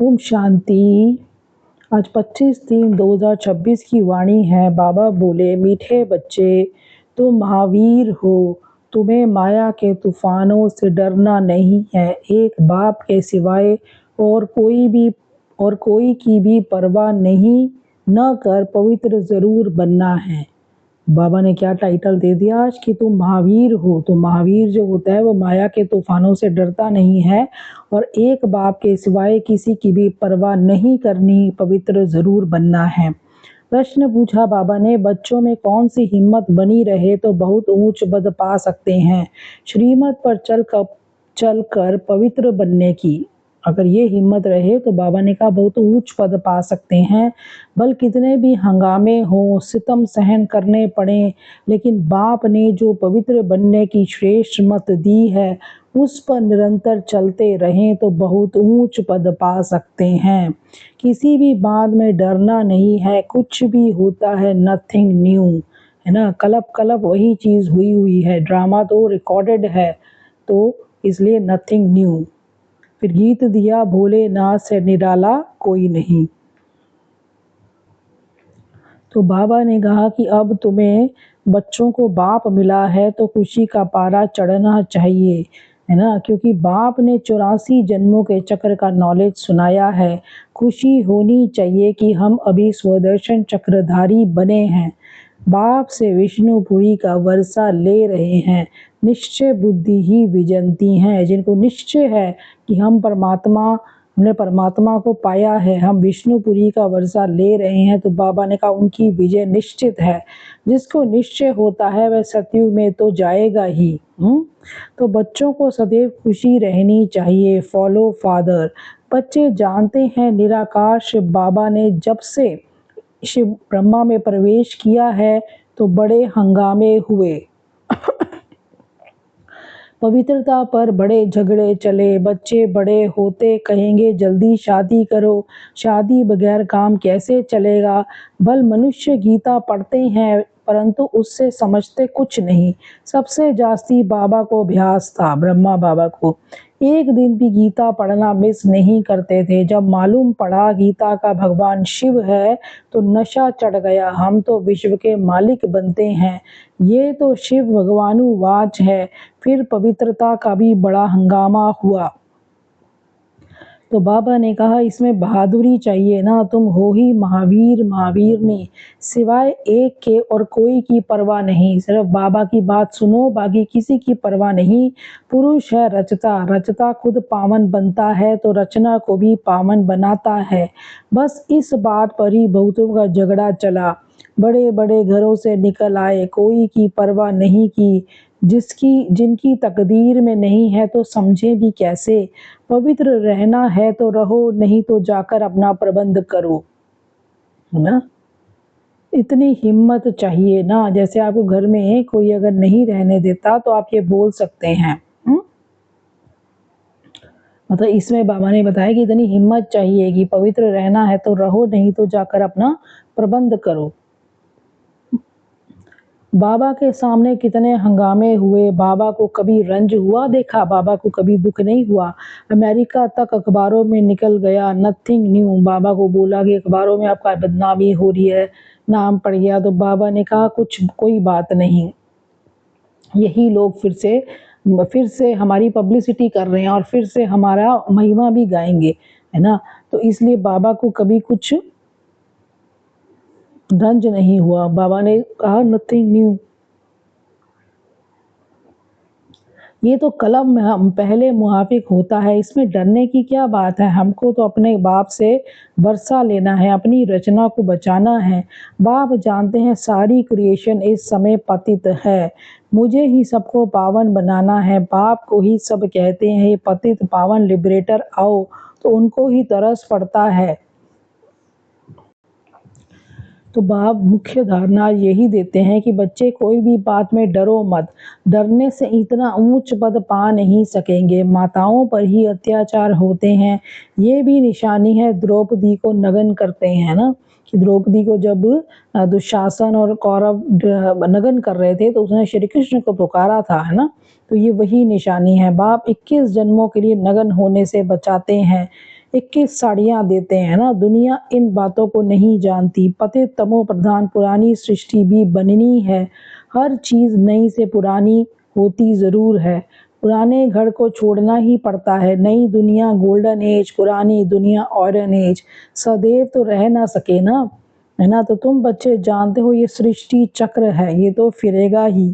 ओम शांति। आज 25/3/2026 की वाणी है। बाबा बोले, मीठे बच्चे, तुम महावीर हो। तुम्हें माया के तूफानों से डरना नहीं है। एक बाप के सिवाय और कोई की भी परवाह नहीं न कर पवित्र जरूर बनना है। बाबा ने क्या टाइटल दे दिया आज कि तुम महावीर हो। तो महावीर जो होता है वो माया के तूफानों से डरता नहीं है और एक बाप के सिवाय किसी की भी परवाह नहीं करनी, पवित्र जरूर बनना है। प्रश्न पूछा बाबा ने, बच्चों में कौन सी हिम्मत बनी रहे तो बहुत ऊंच पद पा सकते हैं। श्रीमत पर चल कर पवित्र बनने की अगर ये हिम्मत रहे तो बाबा ने कहा बहुत ऊंच पद पा सकते हैं। बल कितने भी हंगामे हो, सितम सहन करने पड़े, लेकिन बाप ने जो पवित्र बनने की श्रेष्ठ मत दी है उस पर निरंतर चलते रहें तो बहुत ऊंच पद पा सकते हैं। किसी भी बात में डरना नहीं है। कुछ भी होता है नथिंग न्यू, है ना। कलप वही चीज हुई है। ड्रामा तो रिकॉर्डेड है, तो इसलिए नथिंग न्यू। फिर गीत दिया, भोलेनाथ से निराला कोई नहीं। तो बाबा ने कहा कि अब तुम्हें बच्चों को बाप मिला है तो खुशी का पारा चढ़ना चाहिए, है ना। क्योंकि बाप ने 84 जन्मों के चक्र का नॉलेज सुनाया है। खुशी होनी चाहिए कि हम अभी स्वदर्शन चक्रधारी बने हैं। बाप से विष्णुपुरी का वर्षा ले रहे हैं। निश्चय बुद्धि ही विजंती हैं। जिनको निश्चय है कि हमने परमात्मा को पाया है, हम विष्णुपुरी का वर्षा ले रहे हैं, तो बाबा ने कहा उनकी विजय निश्चित है। जिसको निश्चय होता है वह सतयुग में तो जाएगा ही। तो बच्चों को सदैव खुशी रहनी चाहिए। Follow father. बच्चे जानते हैं निराकार शिव बाबा ने जब से शिव ब्रह्मा में प्रवेश किया है तो बड़े हंगामे हुए। पवित्रता पर बड़े झगड़े चले। बच्चे बड़े होते कहेंगे जल्दी शादी करो, शादी बगैर काम कैसे चलेगा। बल मनुष्य गीता पढ़ते हैं परंतु उससे समझते कुछ नहीं। सबसे जास्ती बाबा को अभ्यास था, ब्रह्मा बाबा को। एक दिन भी गीता पढ़ना मिस नहीं करते थे। जब मालूम पड़ा गीता का भगवान शिव है तो नशा चढ़ गया। हम तो विश्व के मालिक बनते हैं, ये तो शिव भगवानुवाच है। फिर पवित्रता का भी बड़ा हंगामा हुआ। तो बाबा ने कहा इसमें बहादुरी चाहिए ना। तुम हो ही महावीर, महावीरनी। सिवाय एक के और कोई की परवाह नहीं। सिर्फ बाबा की बात सुनो, बाकी किसी की परवाह नहीं। पुरुष है रचता, रचता खुद पावन बनता है तो रचना को भी पावन बनाता है। बस इस बात पर ही बहुतों का झगड़ा चला। बड़े बड़े घरों से निकल आए, कोई की परवाह नहीं की। जिनकी तकदीर में नहीं है तो समझे भी कैसे। पवित्र रहना है तो रहो, नहीं तो जाकर अपना प्रबंध करो, है ना। इतनी हिम्मत चाहिए ना। जैसे आपको घर में कोई अगर नहीं रहने देता तो आप ये बोल सकते हैं। मतलब इसमें बाबा ने बताया कि इतनी हिम्मत चाहिए कि पवित्र रहना है तो रहो, नहीं तो जाकर अपना प्रबंध करो। बाबा के सामने कितने हंगामे हुए। बाबा को कभी रंज हुआ देखा, बाबा को कभी दुख नहीं हुआ। अमेरिका तक अखबारों में निकल गया, नथिंग न्यू। बाबा को बोला कि अखबारों में आपका बदनामी हो रही है, नाम पड़ गया। तो बाबा ने कहा कोई बात नहीं, यही लोग फिर से हमारी पब्लिसिटी कर रहे हैं और फिर से हमारा महिमा भी गाएंगे, है ना। तो इसलिए बाबा को कभी कुछ रंज नहीं हुआ। बाबा ने कहा नथिंग न्यू। ये तो कलम में हम पहले मुआफिक होता है, इसमें डरने की क्या बात है। हमको तो अपने बाप से वर्षा लेना है, अपनी रचना को बचाना है। बाप जानते हैं सारी क्रिएशन इस समय पतित है, मुझे ही सबको पावन बनाना है। बाप को ही सब कहते हैं ये पतित पावन लिबरेटर आओ, तो उनको ही तरस पड़ता है। तो बाप मुख्य धारणा यही देते हैं कि बच्चे कोई भी बात में डरो मत। डरने से इतना ऊंच पद पा नहीं सकेंगे। माताओं पर ही अत्याचार होते हैं, ये भी निशानी है। द्रौपदी को नगन करते हैं ना, कि द्रौपदी को जब दुशासन और कौरव नगन कर रहे थे तो उसने श्री कृष्ण को पुकारा था, है ना। तो ये वही निशानी है। बाप 21 जन्मों के लिए नगन होने से बचाते हैं। 21 साड़ियाँ देते हैं ना। दुनिया इन बातों को नहीं जानती। पतित तमो प्रधान पुरानी सृष्टि भी बननी है। हर चीज़ नई से पुरानी होती ज़रूर है। पुराने घर को छोड़ना ही पड़ता है। नई दुनिया गोल्डन एज, पुरानी दुनिया ऑयरन एज सदैव तो रह ना सके ना, है ना। तो तुम बच्चे जानते हो ये सृष्टि चक्र है, ये तो फिरेगा ही।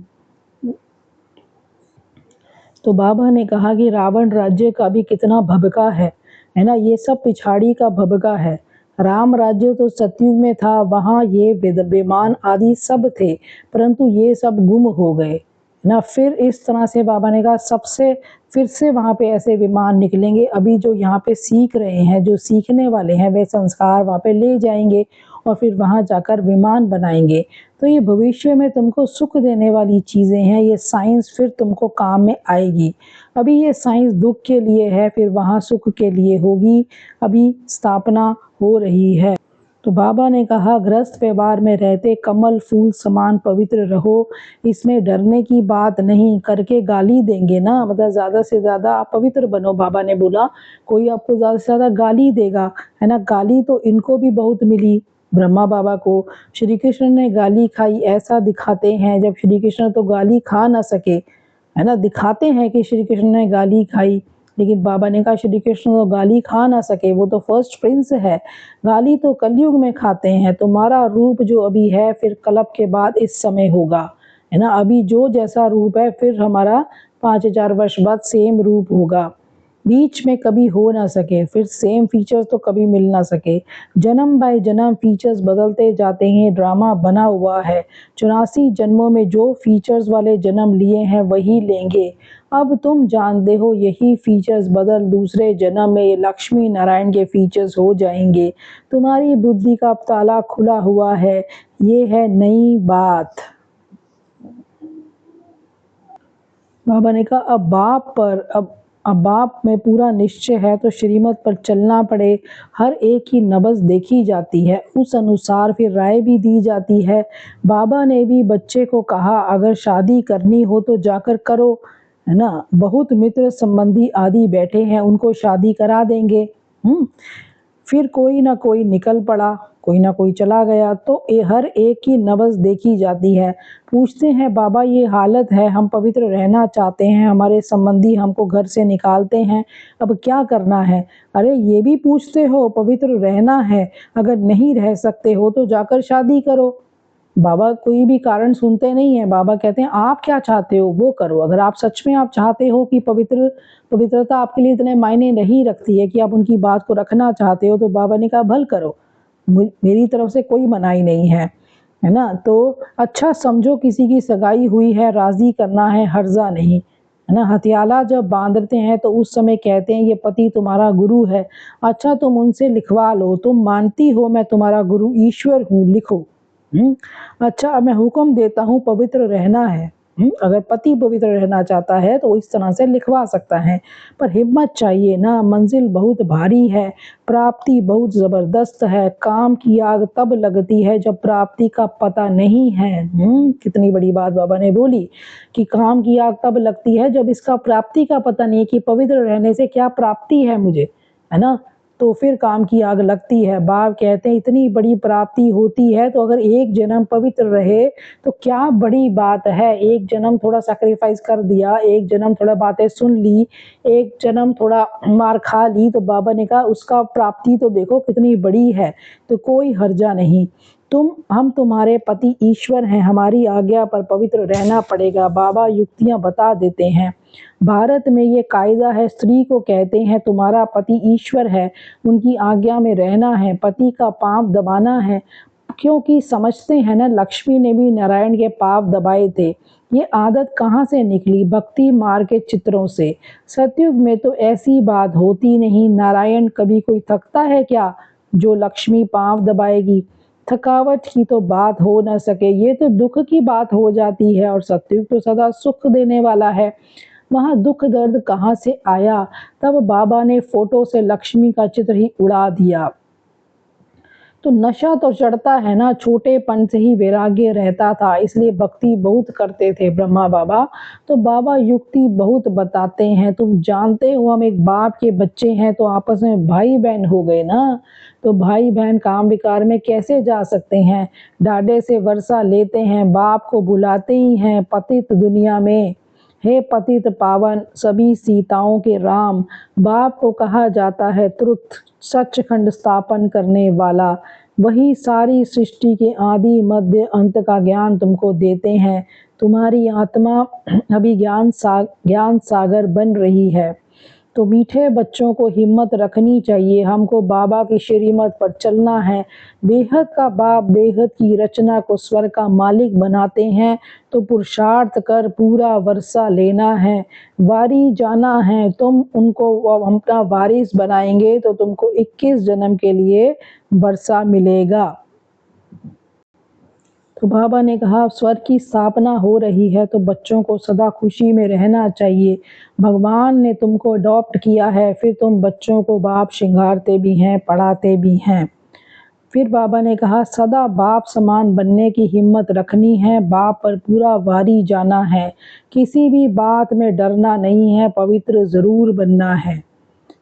तो बाबा ने कहा कि रावण राज्य का भी कितना भभका है ना। ये सब पिछाड़ी का भभका है। राम राज्य तो सतयुग में था, वहाँ ये विमान आदि सब थे, परंतु ये सब गुम हो गए ना। फिर इस तरह से बाबा ने कहा सबसे फिर से वहाँ पे ऐसे विमान निकलेंगे। अभी जो यहाँ पे सीख रहे हैं, जो सीखने वाले हैं, वे संस्कार वहाँ पे ले जाएंगे और फिर वहाँ जाकर विमान बनाएंगे। तो ये भविष्य में तुमको सुख देने वाली चीज़ें हैं। ये साइंस फिर तुमको काम में आएगी। अभी ये साइंस दुख के लिए है, फिर वहाँ सुख के लिए होगी। अभी स्थापना हो रही है। तो बाबा ने कहा गृहस्थ व्यवहार में रहते कमल फूल समान पवित्र रहो, इसमें डरने की बात नहीं। करके गाली देंगे ना, मतलब ज़्यादा से ज़्यादा आप पवित्र बनो। बाबा ने बोला कोई आपको ज़्यादा से ज़्यादा गाली देगा, है ना। गाली तो इनको भी बहुत मिली, ब्रह्मा बाबा को। श्री कृष्ण ने गाली खाई ऐसा दिखाते हैं, जब श्री कृष्ण तो गाली खा ना सके, है ना। दिखाते हैं कि श्री कृष्ण ने गाली खाई, लेकिन बाबा ने कहा श्री कृष्ण तो गाली खा ना सके, वो तो फर्स्ट प्रिंस है। गाली तो कलयुग में खाते हैं। तुम्हारा रूप जो अभी है फिर कलप के बाद इस समय होगा, है ना। अभी जो जैसा रूप है फिर हमारा 5000 वर्ष बाद सेम रूप होगा। बीच में कभी हो ना सके, फिर सेम फीचर्स तो कभी मिल ना सके। जन्म बाय जन्म फीचर्स बदलते जाते हैं, ड्रामा बना हुआ है। 84 जन्मों में जो फीचर्स वाले जन्म लिए हैं वही लेंगे। अब तुम जानते हो यही फीचर्स बदल दूसरे जन्म में लक्ष्मी नारायण के फीचर्स हो जाएंगे। तुम्हारी बुद्धि का ताला खुला हुआ है, ये है नई बात। बाबा ने कहा अब बाप में पूरा निश्चय है तो श्रीमत पर चलना पड़े। हर एक की नब्ज देखी जाती है, उस अनुसार फिर राय भी दी जाती है। बाबा ने भी बच्चे को कहा अगर शादी करनी हो तो जाकर करो, है ना। बहुत मित्र संबंधी आदि बैठे हैं, उनको शादी करा देंगे। फिर कोई ना कोई निकल पड़ा, कोई ना कोई चला गया, तो हर एक की नब्ज देखी जाती है। पूछते हैं बाबा ये हालत है, हम पवित्र रहना चाहते हैं, हमारे संबंधी हमको घर से निकालते हैं, अब क्या करना है। अरे ये भी पूछते हो, पवित्र रहना है, अगर नहीं रह सकते हो तो जाकर शादी करो। बाबा कोई भी कारण सुनते नहीं है। बाबा कहते हैं आप क्या चाहते हो वो करो। अगर आप सच में आप चाहते हो कि पवित्रता आपके लिए इतने मायने नहीं रखती है कि आप उनकी बात को रखना चाहते हो, तो बाबा ने कहा भल करो, मेरी तरफ से कोई मनाही नहीं है ना। तो अच्छा समझो किसी की सगाई हुई है, राजी करना है, हर्जा नहीं, है ना। हथियाला जब बांधते हैं तो उस समय कहते हैं ये पति तुम्हारा गुरु है। अच्छा तुम उनसे लिखवा लो, तुम मानती हो मैं तुम्हारा गुरु ईश्वर हूँ, लिखो। अच्छा अब मैं हुक्म देता हूँ पवित्र रहना है। अगर पति पवित्र रहना चाहता है तो इस तरह से लिखवा सकता है, पर हिम्मत चाहिए ना। मंजिल बहुत भारी है, प्राप्ति बहुत जबरदस्त है। काम की आग तब लगती है जब प्राप्ति का पता नहीं है। कितनी बड़ी बात बाबा ने बोली कि काम की आग तब लगती है जब इसका प्राप्ति का पता नहीं है कि पवित्र रहने से क्या प्राप्ति है मुझे, है ना। तो फिर काम की आग लगती है। बाप कहते हैं इतनी बड़ी प्राप्ति होती है तो अगर एक जन्म पवित्र रहे तो क्या बड़ी बात है। एक जन्म थोड़ा सैक्रिफाइस कर दिया, एक जन्म थोड़ा बातें सुन ली, एक जन्म थोड़ा मार खा ली, तो बाबा ने कहा उसका प्राप्ति तो देखो कितनी बड़ी है। तो कोई हर्जा नहीं। हम तुम्हारे पति ईश्वर हैं, हमारी आज्ञा पर पवित्र रहना पड़ेगा। बाबा युक्तियां बता देते हैं। भारत में ये कायदा है, स्त्री को कहते हैं तुम्हारा पति ईश्वर है, उनकी आज्ञा में रहना है, पति का पांव दबाना है, क्योंकि समझते हैं ना लक्ष्मी ने भी नारायण के पांव दबाए थे। ये आदत कहाँ से निकली? भक्ति मार्ग के चित्रों से। सतयुग में तो ऐसी बात होती नहीं। नारायण कभी कोई थकता है क्या जो लक्ष्मी पांव दबाएगी? थकावट की तो बात हो न सके, ये तो दुख की बात हो जाती है। और सतयुग तो सदा सुख देने वाला है, वहाँ दुख दर्द कहाँ से आया? तब बाबा ने फोटो से लक्ष्मी का चित्र ही उड़ा दिया। तो नशा तो चढ़ता है ना, छोटेपन से ही वैराग्य रहता था, इसलिए भक्ति बहुत करते थे ब्रह्मा बाबा। तो बाबा युक्ति बहुत बताते हैं, तुम जानते हो हम एक बाप के बच्चे हैं तो आपस में भाई बहन हो गए ना। तो भाई बहन काम विकार में कैसे जा सकते हैं, डाडे से वर्षा लेते हैं, बाप को बुलाते ही हैं पतित दुनिया में। हे पतित पावन सभी सीताओं के राम, बाप को कहा जाता है त्रुथ, सचखंड स्थापन करने वाला। वही सारी सृष्टि के आदि मध्य अंत का ज्ञान तुमको देते हैं। तुम्हारी आत्मा अभी ज्ञान सागर बन रही है। तो मीठे बच्चों को हिम्मत रखनी चाहिए, हमको बाबा की श्रीमत पर चलना है। बेहद का बाप बेहद की रचना को स्वर का मालिक बनाते हैं, तो पुरुषार्थ कर पूरा वर्षा लेना है। वारी जाना है, तुम उनको अपना वारिस बनाएंगे तो तुमको 21 जन्म के लिए वर्षा मिलेगा। तो बाबा ने कहा स्वर की स्थापना हो रही है तो बच्चों को सदा खुशी में रहना चाहिए। भगवान ने तुमको अडॉप्ट किया है, फिर तुम बच्चों को बाप श्रृंगारते भी हैं, पढ़ाते भी हैं। फिर बाबा ने कहा सदा बाप समान बनने की हिम्मत रखनी है, बाप पर पूरा वारी जाना है, किसी भी बात में डरना नहीं है, पवित्र जरूर बनना है।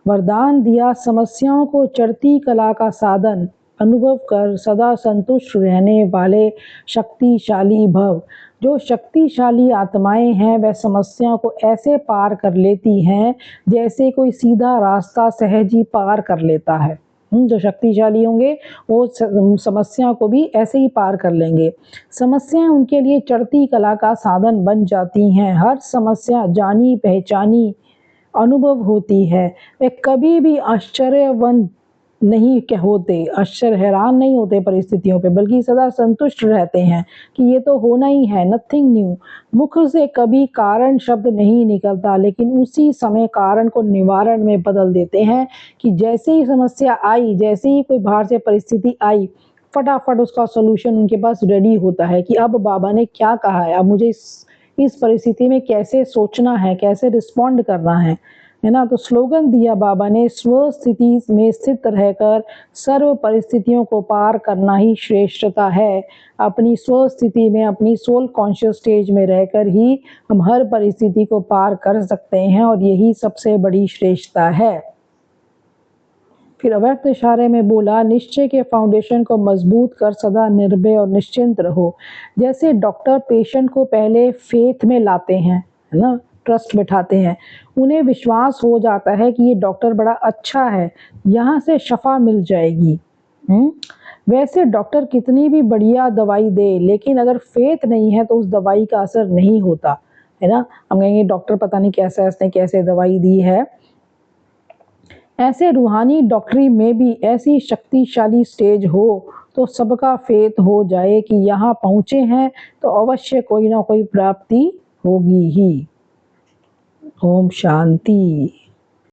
वरदान दिया समस्याओं को चढ़ती कला का साधन अनुभव कर सदा संतुष्ट रहने वाले शक्तिशाली भव। जो शक्तिशाली आत्माएं हैं वह समस्याओं को ऐसे पार कर लेती हैं जैसे कोई सीधा रास्ता सहज ही पार कर लेता है। जो शक्तिशाली होंगे वो समस्या को भी ऐसे ही पार कर लेंगे। समस्याएं उनके लिए चढ़ती कला का साधन बन जाती हैं। हर समस्या जानी पहचानी अनुभव होती है। वे कभी भी आश्चर्यवन नहीं होते, हैरान नहीं होते परिस्थितियों पे, बल्कि सदा संतुष्ट रहते हैं कि ये तो होना ही है, नथिंग न्यू। मुख से कभी कारण शब्द नहीं निकलता, लेकिन उसी समय कारण को निवारण में बदल देते हैं कि जैसे ही समस्या आई, जैसे ही कोई बाहर से परिस्थिति आई, फटाफट उसका सॉल्यूशन उनके पास रेडी होता है कि अब बाबा ने क्या कहा है, अब मुझे इस परिस्थिति में कैसे सोचना है, कैसे रिस्पॉन्ड करना है ना। तो स्लोगन दिया बाबा ने स्व स्थिति में स्थित रहकर सर्व परिस्थितियों को पार करना ही श्रेष्ठता है। अपनी स्व स्थिति में, अपनी सोल कॉन्शियस स्टेज में रहकर ही हम हर परिस्थिति को पार कर सकते हैं और यही सबसे बड़ी श्रेष्ठता है। फिर अव्यक्त इशारे में बोला निश्चय के फाउंडेशन को मजबूत कर सदा निर्भय और निश्चिंत रहो। जैसे डॉक्टर पेशेंट को पहले फेथ में लाते हैं, है ना, ट्रस्ट बिठाते हैं, उन्हें विश्वास हो जाता है कि ये डॉक्टर बड़ा अच्छा है, यहाँ से शफा मिल जाएगी। वैसे डॉक्टर कितनी भी बढ़िया दवाई दे, लेकिन अगर फेथ नहीं है तो उस दवाई का असर नहीं होता, है ना। हम कहेंगे डॉक्टर पता नहीं कैसे इसने कैसे दवाई दी है। ऐसे रूहानी डॉक्टरी में भी ऐसी शक्तिशाली स्टेज हो तो सबका फेथ हो जाए कि यहाँ पहुँचे हैं तो अवश्य कोई ना कोई प्राप्ति होगी ही। ओम शांति।